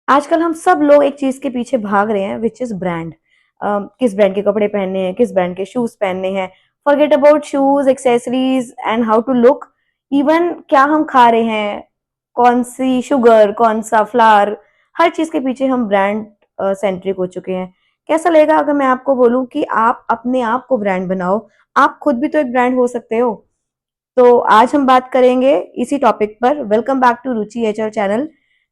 आजकल हम सब लोग एक चीज के पीछे भाग रहे हैं विच इज ब्रांड। किस ब्रांड के कपड़े पहनने हैं, किस ब्रांड के शूज पहनने हैं। Forget about shoes, accessories and how to look. Even क्या हम खा रहे हैं, कौन सी शुगर, कौन सा फ्लावर, हर चीज के पीछे हम ब्रांड सेंट्रिक हो चुके हैं। कैसा लगेगा अगर मैं आपको बोलूं कि आप अपने आप को ब्रांड बनाओ? आप खुद भी तो एक ब्रांड हो सकते हो। तो आज हम बात करेंगे इसी टॉपिक पर। Welcome back to Ruchi HR channel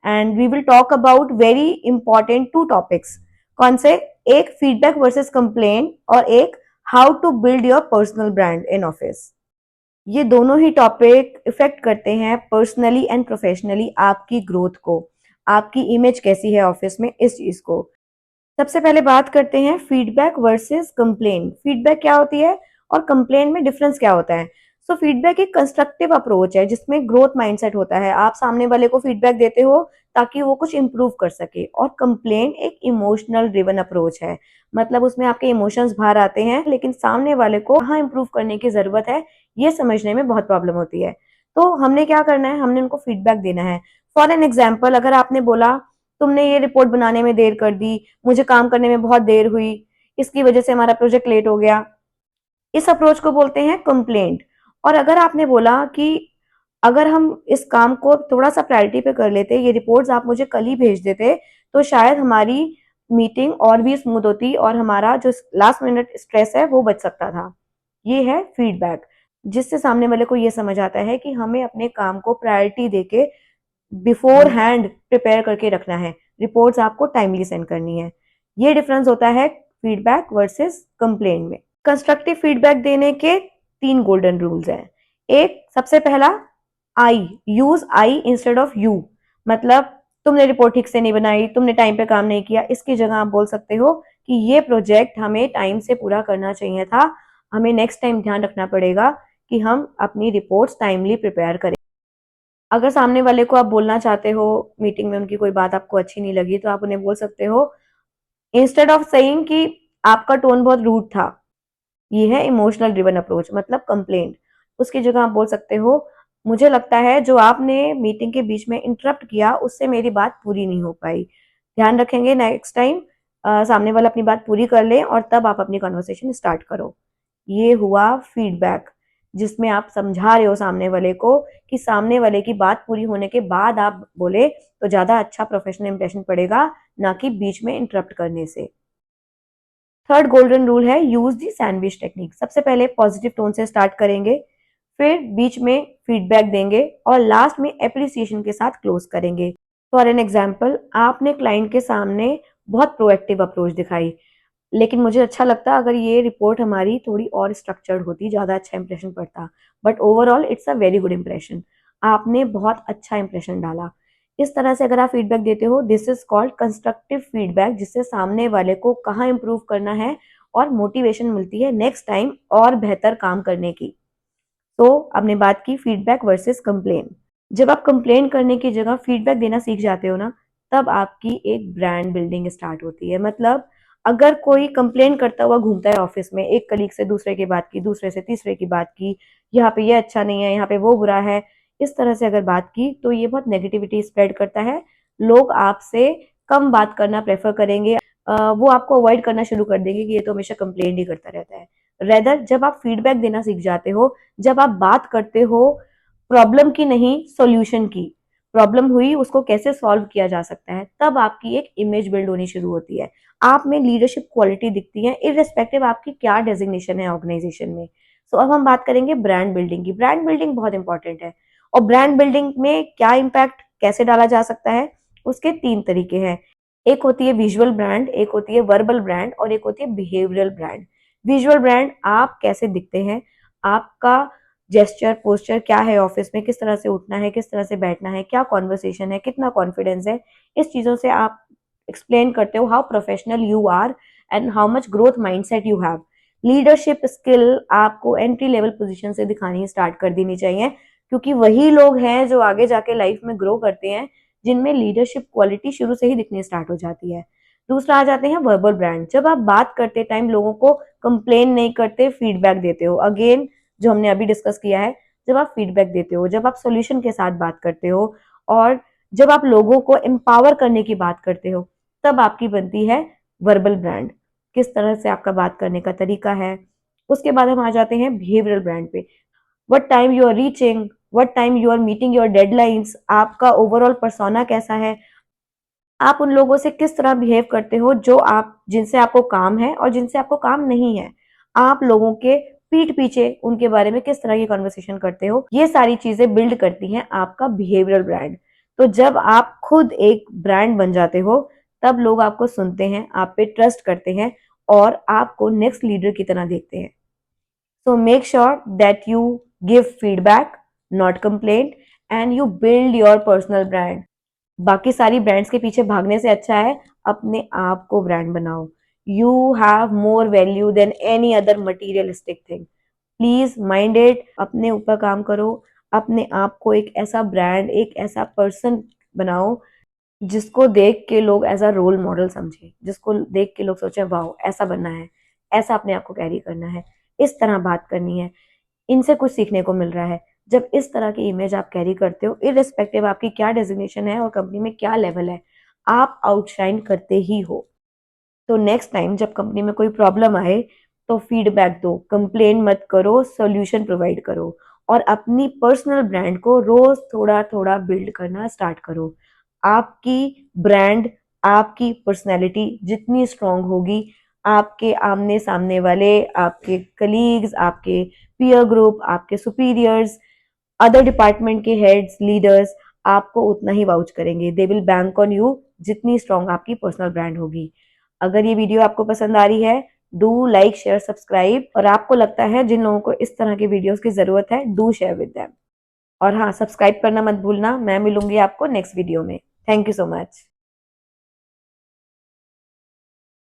and we will talk about very important two topics. कौन से? एक फीडबैक वर्सेस कंप्लेन और एक how to build your personal brand in office. ये दोनों ही टॉपिक इफेक्ट करते हैं पर्सनली एंड प्रोफेशनली आपकी ग्रोथ को। आपकी इमेज कैसी है ऑफिस में, इस चीज को। सबसे पहले बात करते हैं फीडबैक वर्सेस कंप्लेन। फीडबैक क्या होती है और कंप्लेन में डिफरेंस क्या होता है? सो फीडबैक एक कंस्ट्रक्टिव अप्रोच है जिसमें ग्रोथ माइंडसेट होता है। आप सामने वाले को फीडबैक देते हो ताकि वो कुछ इंप्रूव कर सके। और कंप्लेन एक इमोशनल ड्रिवन अप्रोच है, मतलब उसमें आपके इमोशंस बाहर आते हैं, लेकिन सामने वाले को कहाँ इंप्रूव करने की जरूरत है ये समझने में बहुत प्रॉब्लम होती है। तो हमने क्या करना है, हमने उनको फीडबैक देना है। फॉर एन एग्जाम्पल, अगर आपने बोला तुमने ये रिपोर्ट बनाने में देर कर दी, मुझे काम करने में बहुत देर हुई, इसकी वजह से हमारा प्रोजेक्ट लेट हो गया, इस अप्रोच को बोलते हैं कंप्लेंट। और अगर आपने बोला कि अगर हम इस काम को थोड़ा सा प्रायोरिटी पे कर लेते, ये रिपोर्ट्स आप मुझे कल ही भेज देते, तो शायद हमारी मीटिंग और भी स्मूथ होती और हमारा जो लास्ट मिनट स्ट्रेस है वो बच सकता था। ये है फीडबैक, जिससे सामने वाले को ये समझ आता है कि हमें अपने काम को प्रायोरिटी देके बिफोर हैंड प्रिपेयर करके रखना है। रिपोर्ट्स आपको टाइमली सेंड करनी है। ये डिफरेंस होता है फीडबैक वर्सेस कंप्लेन में। कंस्ट्रक्टिव फीडबैक देने के 3 गोल्डन रूल्स हैं। एक, सबसे पहला, I, use I instead of you. मतलब तुमने रिपोर्ट ठीक से नहीं बनाई, तुमने टाइम पे काम नहीं किया, इसकी जगह आप बोल सकते हो कि ये प्रोजेक्ट हमें टाइम से पूरा करना चाहिए था, हमें नेक्स्ट टाइम ध्यान रखना पड़ेगा कि हम अपनी रिपोर्ट्स टाइमली प्रिपेयर करें। अगर सामने वाले को आप बोलना चाहते हो, मीटिंग में उनकी कोई बात आपको अच्छी नहीं लगी, तो आप उन्हें बोल सकते हो, इंस्टेड ऑफ सेइंग कि आपका टोन बहुत रूड था। ये है इमोशनल ड्रिवन अप्रोच, मतलब कंप्लेंट। उसकी जगह आप बोल सकते हो, मुझे लगता है जो आपने मीटिंग के बीच में इंटरप्ट किया उससे मेरी बात पूरी नहीं हो पाई, ध्यान रखेंगे नेक्स्ट टाइम सामने वाला अपनी बात पूरी कर ले और तब आप अपनी कॉन्वर्सेशन स्टार्ट करो। ये हुआ फीडबैक, जिसमें आप समझा रहे हो सामने वाले को कि सामने वाले की बात पूरी होने के बाद आप बोले तो ज्यादा अच्छा प्रोफेशनल इंप्रेशन पड़ेगा, ना कि बीच में इंटरप्ट करने से। थर्ड गोल्डन रूल है यूज दी सैंडविच टेक्निक। सबसे पहले पॉजिटिव टोन से स्टार्ट करेंगे, फिर बीच में फीडबैक देंगे और लास्ट में एप्रिसिएशन के साथ क्लोज करेंगे। फॉर एन एग्जाम्पल, आपने क्लाइंट के सामने बहुत प्रोएक्टिव अप्रोच दिखाई, लेकिन मुझे अच्छा लगता अगर ये रिपोर्ट हमारी थोड़ी और स्ट्रक्चर्ड होती, ज्यादा अच्छा इंप्रेशन पड़ता। But overall it's a very good impression. आपने बहुत अच्छा इंप्रेशन डाला। इस तरह से अगर आप फीडबैक देते हो, this is called constructive feedback, जिससे सामने वाले को कहाँ इंप्रूव करना है और मोटिवेशन मिलती है नेक्स्ट टाइम और बेहतर काम करने की। तो आपने बात की फीडबैक वर्सेस कंप्लेन। जब आप कंप्लेन करने की जगह फीडबैक देना सीख जाते हो ना, तब आपकी एक ब्रांड बिल्डिंग स्टार्ट होती है। मतलब अगर कोई कंप्लेन करता हुआ घूमता है ऑफिस में, एक कलीग से दूसरे की बात की, दूसरे से तीसरे की बात की, यहाँ पे ये अच्छा नहीं है, यहाँ पे वो बुरा है, इस तरह से अगर बात की, तो ये बहुत नेगेटिविटी स्प्रेड करता है। लोग आपसे कम बात करना प्रेफर करेंगे। वो आपको अवॉइड करना शुरू कर देंगे कि ये तो हमेशा कंप्लेन ही करता रहता है। रेदर जब आप फीडबैक देना सीख जाते हो, जब आप बात करते हो प्रॉब्लम की नहीं सॉल्यूशन की, प्रॉब्लम हुई उसको कैसे सॉल्व किया जा सकता है, तब आपकी एक इमेज बिल्ड होनी शुरू होती है। आप में लीडरशिप क्वालिटी दिखती है, इररिस्पेक्टिव आपकी क्या डेजिग्नेशन है ऑर्गेनाइजेशन में। सो अब हम बात करेंगे ब्रांड बिल्डिंग की। ब्रांड बिल्डिंग बहुत इंपॉर्टेंट है। और ब्रांड बिल्डिंग में क्या इम्पैक्ट कैसे डाला जा सकता है, उसके 3 तरीके हैं। एक होती है विजुअल ब्रांड, एक होती है वर्बल ब्रांड और एक होती है बिहेवियरल ब्रांड। विजुअल ब्रांड, आप कैसे दिखते हैं, आपका जेस्चर पोस्चर क्या है ऑफिस में, किस तरह से उठना है, किस तरह से बैठना है, क्या कॉन्वर्सेशन है, कितना कॉन्फिडेंस है, इस चीजों से आप एक्सप्लेन करते हो how professional you are and how much growth mindset you have. Leadership skill आपको एंट्री लेवल पोजीशन से दिखानी स्टार्ट कर देनी चाहिए, क्योंकि वही लोग हैं जो आगे जाके लाइफ में ग्रो करते हैं, जिनमें लीडरशिप क्वालिटी शुरू से ही दिखनी स्टार्ट हो जाती है। दूसरा आ जाते हैं वर्बल ब्रांड। जब आप बात करते टाइम लोगों को कंप्लेन नहीं करते, फीडबैक देते हो। अगेन जो हमने अभी डिस्कस किया है, जब आप फीडबैक देते हो, जब आप सोल्यूशन के साथ बात करते हो और जब आप लोगों को एम्पावर करने की बात करते हो तब आपकी बनती है वर्बल ब्रांड, किस तरह से आपका बात करने का तरीका है। उसके बाद हम आ जाते हैं बिहेवियरल ब्रांड पे। What time you are reaching, what time you are meeting your deadlines, आपका ओवरऑल पर्सोना कैसा है, आप उन लोगों से किस तरह बिहेव करते हो जो आप जिनसे आपको काम है और जिनसे आपको काम नहीं है, आप लोगों के पीठ पीछे उनके बारे में किस तरह की कॉन्वर्सेशन करते हो, ये सारी चीजें बिल्ड करती हैं आपका बिहेवियरल ब्रांड। तो जब आप खुद एक ब्रांड बन जाते हो तब लोग आपको सुनते हैं, आप पे ट्रस्ट करते हैं और आपको नेक्स्ट लीडर की तरह देखते हैं। So make sure that you give feedback, not complaint, and you build your personal brand. बाकी सारी ब्रांड्स के पीछे भागने से अच्छा है अपने आप को ब्रांड बनाओ। You have more value than any other materialistic thing. Please mind it, अपने ऊपर काम करो, अपने आप को एक ऐसा ब्रांड, एक ऐसा पर्सन बनाओ जिसको देख के लोग एज अ रोल मॉडल समझे, जिसको देख के लोग सोचे वाह ऐसा बनना है, ऐसा अपने आप को कैरी करना है, इस तरह बात करनी है, इनसे कुछ सीखने को मिल रहा है। जब इस तरह की इमेज आप कैरी करते हो, इररिस्पेक्टिव आपकी क्या डेजिग्नेशन है और कंपनी में क्या लेवल है, आप आउटशाइन करते ही हो। तो नेक्स्ट टाइम जब कंपनी में कोई प्रॉब्लम आए तो फीडबैक दो, कंप्लेन मत करो, सॉल्यूशन प्रोवाइड करो और अपनी पर्सनल ब्रांड को रोज थोड़ा थोड़ा बिल्ड करना स्टार्ट करो। आपकी ब्रांड, आपकी पर्सनैलिटी जितनी स्ट्रांग होगी, आपके आमने सामने वाले, आपके कलीग्स, आपके पीयर ग्रुप, आपके सुपीरियर्स, अदर डिपार्टमेंट के हेड्स, लीडर्स आपको उतना ही वाउच करेंगे। They will bank on you जितनी स्ट्रांग आपकी पर्सनल ब्रांड होगी। अगर ये वीडियो आपको पसंद आ रही है, डू लाइक शेयर सब्सक्राइब, और आपको लगता है जिन लोगों को इस तरह के वीडियोस की जरूरत है, डू शेयर विद देम। और हाँ, सब्सक्राइब करना मत भूलना। मैं मिलूंगी आपको नेक्स्ट वीडियो में। Thank you so much.